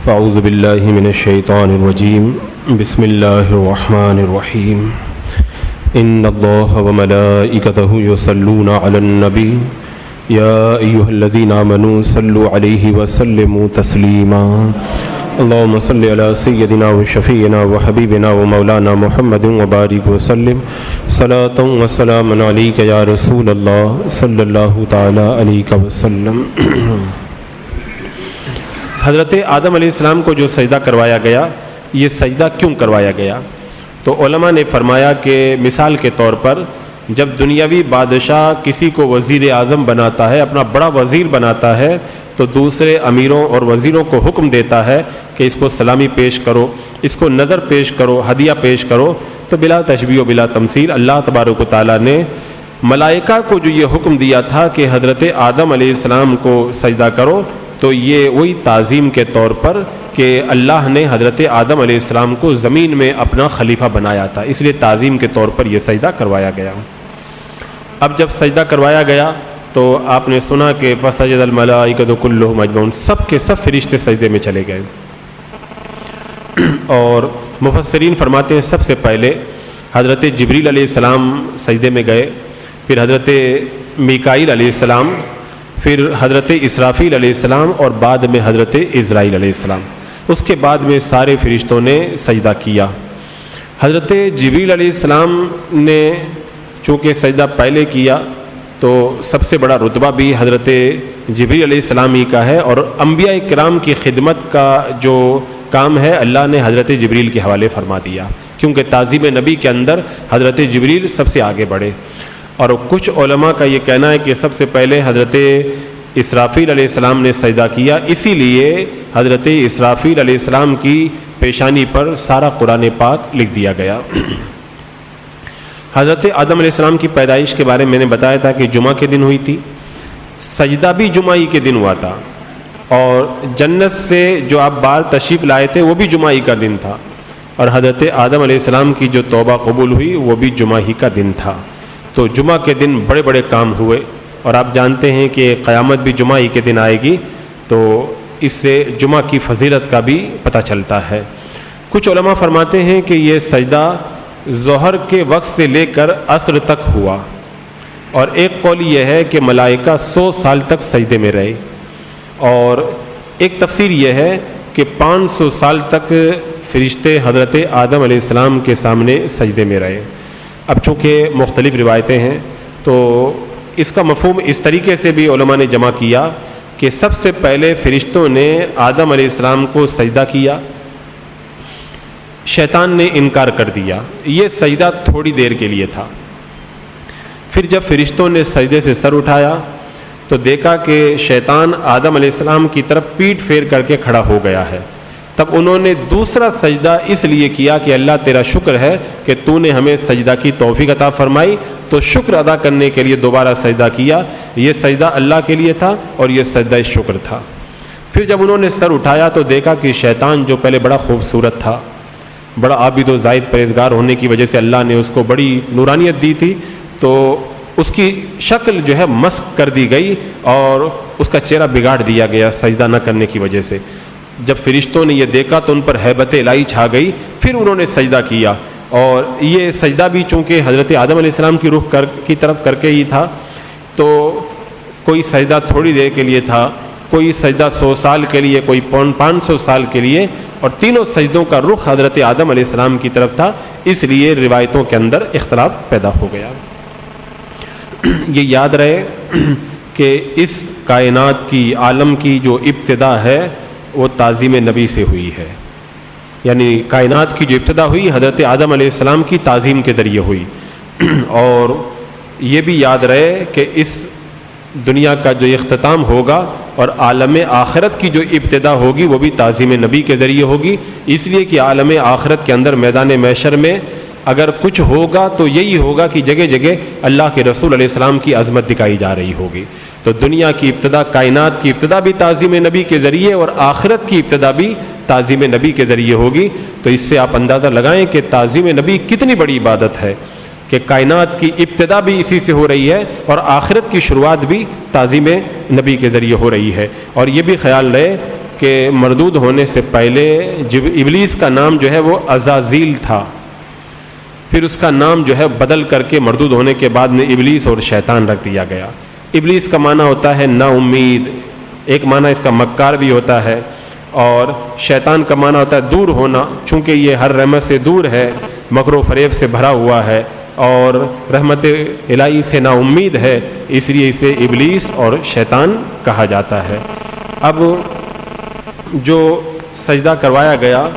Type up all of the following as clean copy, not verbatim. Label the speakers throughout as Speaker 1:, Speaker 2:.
Speaker 1: فاعوذ باللہ من الشیطان الرجیم بسم اللہ الرحمن الرحیم ان اللہ وملائکتہ یصلون علی النبی یا ایہا الذین آمنوا صلوا علیہ وسلموا تسلیما اللہم صل علی سیدنا وشفیعنا وحبیبنا ومولانا محمد وبارک وسلم صلاۃ وسلاما علیک یا رسول اللہ صلی اللہ تعالی علیہ وسلم۔ حضرت آدم علیہ السلام کو جو سجدہ کروایا گیا، یہ سجدہ کیوں کروایا گیا؟ تو علماء نے فرمایا کہ مثال کے طور پر جب دنیاوی بادشاہ کسی کو وزیر اعظم بناتا ہے، اپنا بڑا وزیر بناتا ہے، تو دوسرے امیروں اور وزیروں کو حکم دیتا ہے کہ اس کو سلامی پیش کرو، اس کو نظر پیش کرو، ہدیہ پیش کرو۔ تو بلا تشبیہ و بلا تمثیل اللہ تبارک و تعالیٰ نے ملائکہ کو جو یہ حکم دیا تھا کہ حضرت آدم علیہ السلام کو سجدہ کرو، تو یہ وہی تعظیم کے طور پر کہ اللہ نے حضرت آدم علیہ السلام کو زمین میں اپنا خلیفہ بنایا تھا، اس لیے تعظیم کے طور پر یہ سجدہ کروایا گیا۔ اب جب سجدہ کروایا گیا تو آپ نے سنا کہ فسجد الملائکۃ کلھم اجمعون، سب کے سب فرشتے سجدے میں چلے گئے۔ اور مفسرین فرماتے ہیں سب سے پہلے حضرت جبریل علیہ السلام سجدے میں گئے، پھر حضرت میکائیل علیہ السلام، پھر حضرت اسرافیل علیہ السلام، اور بعد میں حضرت عزرائیل علیہ السلام۔ اس کے بعد میں سارے فرشتوں نے سجدہ کیا۔ حضرت جبریل علیہ السلام نے چونکہ سجدہ پہلے کیا تو سب سے بڑا رتبہ بھی حضرت جبریل علیہ السلام ہی کا ہے، اور انبیاء کرام کی خدمت کا جو کام ہے اللہ نے حضرت جبریل کے حوالے فرما دیا، کیونکہ تعظیم نبی کے اندر حضرت جبریل سب سے آگے بڑھے۔ اور کچھ علماء کا یہ کہنا ہے کہ سب سے پہلے حضرت اسرافیل علیہ السلام نے سجدہ کیا، اسی لیے حضرت اسرافیل علیہ السلام کی پیشانی پر سارا قرآن پاک لکھ دیا گیا۔ حضرت آدم علیہ السلام کی پیدائش کے بارے میں نے بتایا تھا کہ جمعہ کے دن ہوئی تھی، سجدہ بھی جمعہ ہی کے دن ہوا تھا، اور جنت سے جو آپ باہر تشریف لائے تھے وہ بھی جمعہ ہی کا دن تھا، اور حضرت آدم علیہ السلام کی جو توبہ قبول ہوئی وہ بھی جمعہ ہی کا دن تھا۔ تو جمعہ کے دن بڑے بڑے کام ہوئے، اور آپ جانتے ہیں کہ قیامت بھی جمعہ ہی کے دن آئے گی، تو اس سے جمعہ کی فضیلت کا بھی پتہ چلتا ہے۔ کچھ علماء فرماتے ہیں کہ یہ سجدہ ظہر کے وقت سے لے کر عصر تک ہوا، اور ایک قول یہ ہے کہ ملائکہ 100 سال تک سجدے میں رہے، اور ایک تفسیر یہ ہے کہ 500 سال تک فرشتے حضرت آدم علیہ السلام کے سامنے سجدے میں رہے۔ اب چونکہ مختلف روایتیں ہیں تو اس کا مفہوم اس طریقے سے بھی علماء نے جمع کیا کہ سب سے پہلے فرشتوں نے آدم علیہ السلام کو سجدہ کیا، شیطان نے انکار کر دیا، یہ سجدہ تھوڑی دیر کے لیے تھا۔ پھر جب فرشتوں نے سجدے سے سر اٹھایا تو دیکھا کہ شیطان آدم علیہ السلام کی طرف پیٹھ پھیر کر کے کھڑا ہو گیا ہے، تب انہوں نے دوسرا سجدہ اس لیے کیا کہ اللہ تیرا شکر ہے کہ تو نے ہمیں سجدہ کی توفیق عطا فرمائی، تو شکر ادا کرنے کے لیے دوبارہ سجدہ کیا۔ یہ سجدہ اللہ کے لیے تھا اور یہ سجدہ شکر تھا۔ پھر جب انہوں نے سر اٹھایا تو دیکھا کہ شیطان جو پہلے بڑا خوبصورت تھا، بڑا عابد و زاہد پرہیزگار ہونے کی وجہ سے اللہ نے اس کو بڑی نورانیت دی تھی، تو اس کی شکل جو ہے مسخ کر دی گئی اور اس کا چہرہ بگاڑ دیا گیا سجدہ نہ کرنے کی وجہ سے۔ جب فرشتوں نے یہ دیکھا تو ان پر ہیبت الہی چھا گئی، پھر انہوں نے سجدہ کیا، اور یہ سجدہ بھی چونکہ حضرت آدم علیہ السلام کی روح کی طرف کر کے ہی تھا، تو کوئی سجدہ تھوڑی دیر کے لیے تھا، کوئی سجدہ 100 سال کے لیے، کوئی 500 سال کے لیے، اور تینوں سجدوں کا رخ حضرت آدم علیہ السلام کی طرف تھا، اس لیے روایتوں کے اندر اختلاف پیدا ہو گیا۔ یہ یاد رہے کہ اس کائنات کی عالم کی جو ابتدا ہے وہ تعظیم نبی سے ہوئی ہے، یعنی کائنات کی جو ابتدا ہوئی حضرت آدم علیہ السلام کی تعظیم کے ذریعے ہوئی، اور یہ بھی یاد رہے کہ اس دنیا کا جو اختتام ہوگا اور عالم آخرت کی جو ابتدا ہوگی وہ بھی تعظیم نبی کے ذریعے ہوگی، اس لیے کہ عالم آخرت کے اندر میدان محشر میں اگر کچھ ہوگا تو یہی ہوگا کہ جگہ جگہ اللہ کے رسول علیہ السلام کی عظمت دکھائی جا رہی ہوگی۔ تو دنیا کی ابتدا، کائنات کی ابتدا بھی تعظیم نبی کے ذریعے، اور آخرت کی ابتدا بھی تعظیم نبی کے ذریعے ہوگی۔ تو اس سے آپ اندازہ لگائیں کہ تعظیم نبی کتنی بڑی عبادت ہے کہ کائنات کی ابتدا بھی اسی سے ہو رہی ہے اور آخرت کی شروعات بھی تعظیم نبی کے ذریعے ہو رہی ہے۔ اور یہ بھی خیال رہے کہ مردود ہونے سے پہلے ابلیس کا نام جو ہے وہ عزازیل تھا، پھر اس کا نام جو ہے بدل کر کے مردود ہونے کے بعد میں ابلیس اور شیطان رکھ دیا گیا۔ ابلیس کا معنی ہوتا ہے نا امید، ایک معنی اس کا مکار بھی ہوتا ہے، اور شیطان کا معنی ہوتا ہے دور ہونا، چونکہ یہ ہر رحمت سے دور ہے، مکر و فریب سے بھرا ہوا ہے اور رحمت الہی سے نا امید ہے، اس لیے اسے ابلیس اور شیطان کہا جاتا ہے۔ اب جو سجدہ کروایا گیا،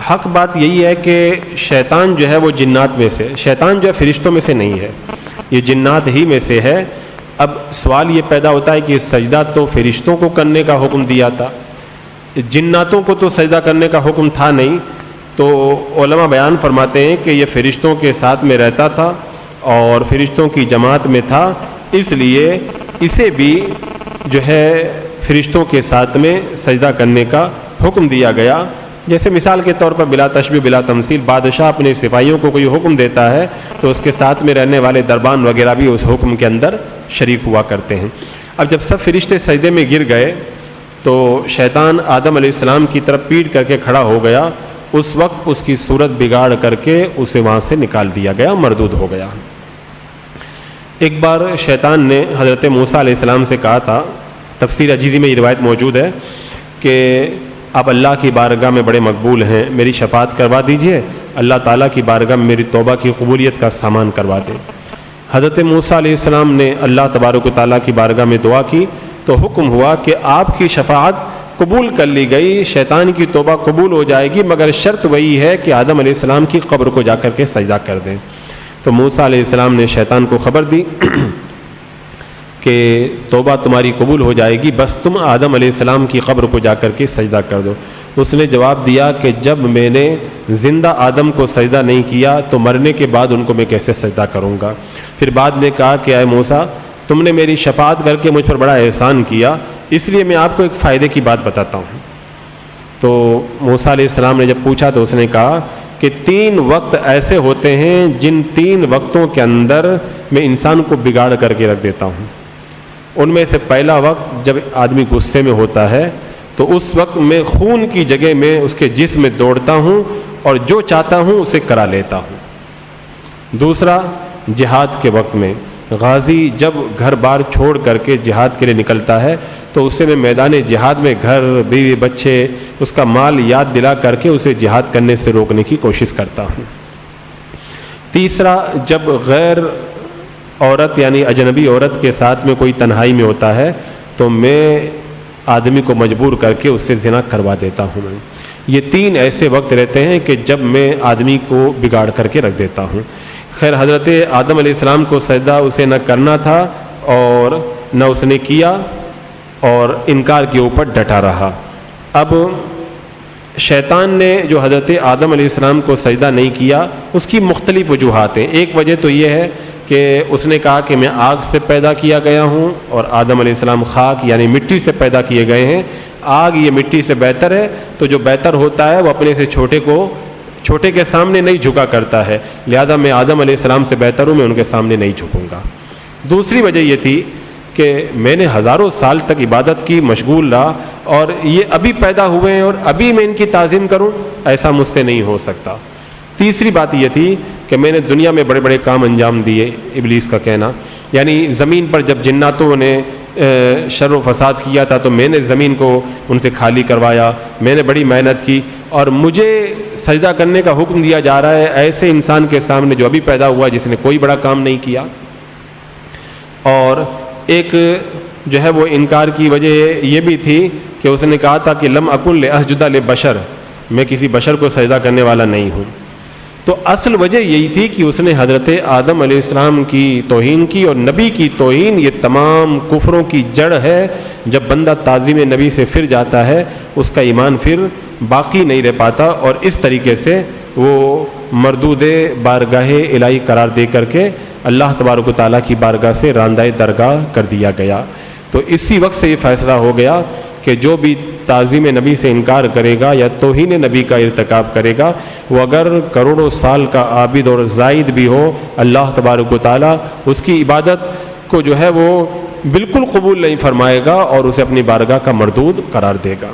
Speaker 1: حق بات یہی ہے کہ شیطان جو ہے وہ جنات میں سے، شیطان جو ہے فرشتوں میں سے نہیں ہے، یہ جنات ہی میں سے ہے۔ اب سوال یہ پیدا ہوتا ہے کہ سجدہ تو فرشتوں کو کرنے کا حکم دیا تھا، جناتوں کو تو سجدہ کرنے کا حکم تھا نہیں، تو علماء بیان فرماتے ہیں کہ یہ فرشتوں کے ساتھ میں رہتا تھا اور فرشتوں کی جماعت میں تھا، اس لیے اسے بھی جو ہے فرشتوں کے ساتھ میں سجدہ کرنے کا حکم دیا گیا۔ جیسے مثال کے طور پر بلا تشبیہ بلا تمثیل، بادشاہ اپنے سپاہیوں کو کوئی حکم دیتا ہے تو اس کے ساتھ میں رہنے والے دربان وغیرہ بھی اس حکم کے اندر شریک ہوا کرتے ہیں۔ اب جب سب فرشتے سجدے میں گر گئے تو شیطان آدم علیہ السلام کی طرف پیٹ کر کے کھڑا ہو گیا، اس وقت اس کی صورت بگاڑ کر کے اسے وہاں سے نکال دیا گیا، مردود ہو گیا۔ ایک بار شیطان نے حضرت موسیٰ علیہ السلام سے کہا تھا، تفسیر عجیزی میں یہ روایت موجود ہے کہ آپ اللہ کی بارگاہ میں بڑے مقبول ہیں، میری شفاعت کروا دیجئے، اللہ تعالیٰ کی بارگاہ میں میری توبہ کی قبولیت کا سامان کروا دیں۔ حضرت موسیٰ علیہ السلام نے اللہ تبارک و تعالیٰ کی بارگاہ میں دعا کی تو حکم ہوا کہ آپ کی شفاعت قبول کر لی گئی، شیطان کی توبہ قبول ہو جائے گی، مگر شرط وہی ہے کہ آدم علیہ السلام کی قبر کو جا کر کے سجدہ کر دیں۔ تو موسیٰ علیہ السلام نے شیطان کو خبر دی کہ توبہ تمہاری قبول ہو جائے گی، بس تم آدم علیہ السلام کی قبر کو جا کر کے سجدہ کر دو۔ اس نے جواب دیا کہ جب میں نے زندہ آدم کو سجدہ نہیں کیا تو مرنے کے بعد ان کو میں کیسے سجدہ کروں گا؟ پھر بعد میں کہا کہ اے موسیٰ، تم نے میری شفاعت کر کے مجھ پر بڑا احسان کیا، اس لیے میں آپ کو ایک فائدے کی بات بتاتا ہوں۔ تو موسیٰ علیہ السلام نے جب پوچھا تو اس نے کہا کہ 3 وقت ایسے ہوتے ہیں جن 3 وقتوں کے اندر میں انسان کو بگاڑ کر کے رکھ دیتا ہوں۔ ان میں سے پہلا وقت جب آدمی غصے میں ہوتا ہے تو اس وقت میں خون کی جگہ میں اس کے جسم میں دوڑتا ہوں اور جو چاہتا ہوں اسے کرا لیتا ہوں۔ دوسرا، جہاد کے وقت میں غازی جب گھر بار چھوڑ کر کے جہاد کے لیے نکلتا ہے تو اسے میں میدان جہاد میں گھر، بیوی، بچے، اس کا مال یاد دلا کر کے اسے جہاد کرنے سے روکنے کی کوشش کرتا ہوں۔ تیسرا، جب غیر عورت یعنی اجنبی عورت کے ساتھ میں کوئی تنہائی میں ہوتا ہے تو میں آدمی کو مجبور کر کے اس سے زنا کروا دیتا ہوں۔ یہ 3 ایسے وقت رہتے ہیں کہ جب میں آدمی کو بگاڑ کر کے رکھ دیتا ہوں۔ خیر، حضرت آدم علیہ السلام کو سجدہ اسے نہ کرنا تھا اور نہ اس نے کیا اور انکار کے اوپر ڈٹا رہا۔ اب شیطان نے جو حضرت آدم علیہ السلام کو سجدہ نہیں کیا، اس کی مختلف وجوہات ہیں۔ ایک وجہ تو یہ ہے کہ اس نے کہا کہ میں آگ سے پیدا کیا گیا ہوں اور آدم علیہ السلام خاک یعنی مٹی سے پیدا کیے گئے ہیں، آگ یہ مٹی سے بہتر ہے، تو جو بہتر ہوتا ہے وہ اپنے سے چھوٹے کے سامنے نہیں جھکا کرتا ہے، لہذا میں آدم علیہ السلام سے بہتر ہوں، میں ان کے سامنے نہیں جھکوں گا۔ دوسری وجہ یہ تھی کہ میں نے ہزاروں سال تک عبادت کی، مشغول رہا، اور یہ ابھی پیدا ہوئے ہیں اور ابھی میں ان کی تعظیم کروں، ایسا مجھ سے نہیں ہو سکتا۔ تیسری بات یہ تھی کہ میں نے دنیا میں بڑے بڑے کام انجام دیے، ابلیس کا کہنا، یعنی زمین پر جب جناتوں نے شر و فساد کیا تھا تو میں نے زمین کو ان سے خالی کروایا، میں نے بڑی محنت کی، اور مجھے سجدہ کرنے کا حکم دیا جا رہا ہے ایسے انسان کے سامنے جو ابھی پیدا ہوا جس نے کوئی بڑا کام نہیں کیا۔ اور ایک جو ہے وہ انکار کی وجہ یہ بھی تھی کہ اس نے کہا تھا کہ لم اکن لاسجد لبشر، میں کسی بشر کو سجدہ کرنے والا نہیں ہوں۔ تو اصل وجہ یہی تھی کہ اس نے حضرت آدم علیہ السلام کی توہین کی، اور نبی کی توہین یہ تمام کفروں کی جڑ ہے۔ جب بندہ تعظیم نبی سے پھر جاتا ہے اس کا ایمان پھر باقی نہیں رہ پاتا، اور اس طریقے سے وہ مردود بارگاہ الہی قرار دے کر کے اللہ تبارک و تعالیٰ کی بارگاہ سے راندہ درگاہ کر دیا گیا۔ تو اسی وقت سے یہ فیصلہ ہو گیا کہ جو بھی تعظیم نبی سے انکار کرے گا یا توہین نبی کا ارتکاب کرے گا، وہ اگر کروڑوں سال کا عابد اور زائد بھی ہو، اللہ تبارک و تعالیٰ اس کی عبادت کو جو ہے وہ بالکل قبول نہیں فرمائے گا اور اسے اپنی بارگاہ کا مردود قرار دے گا۔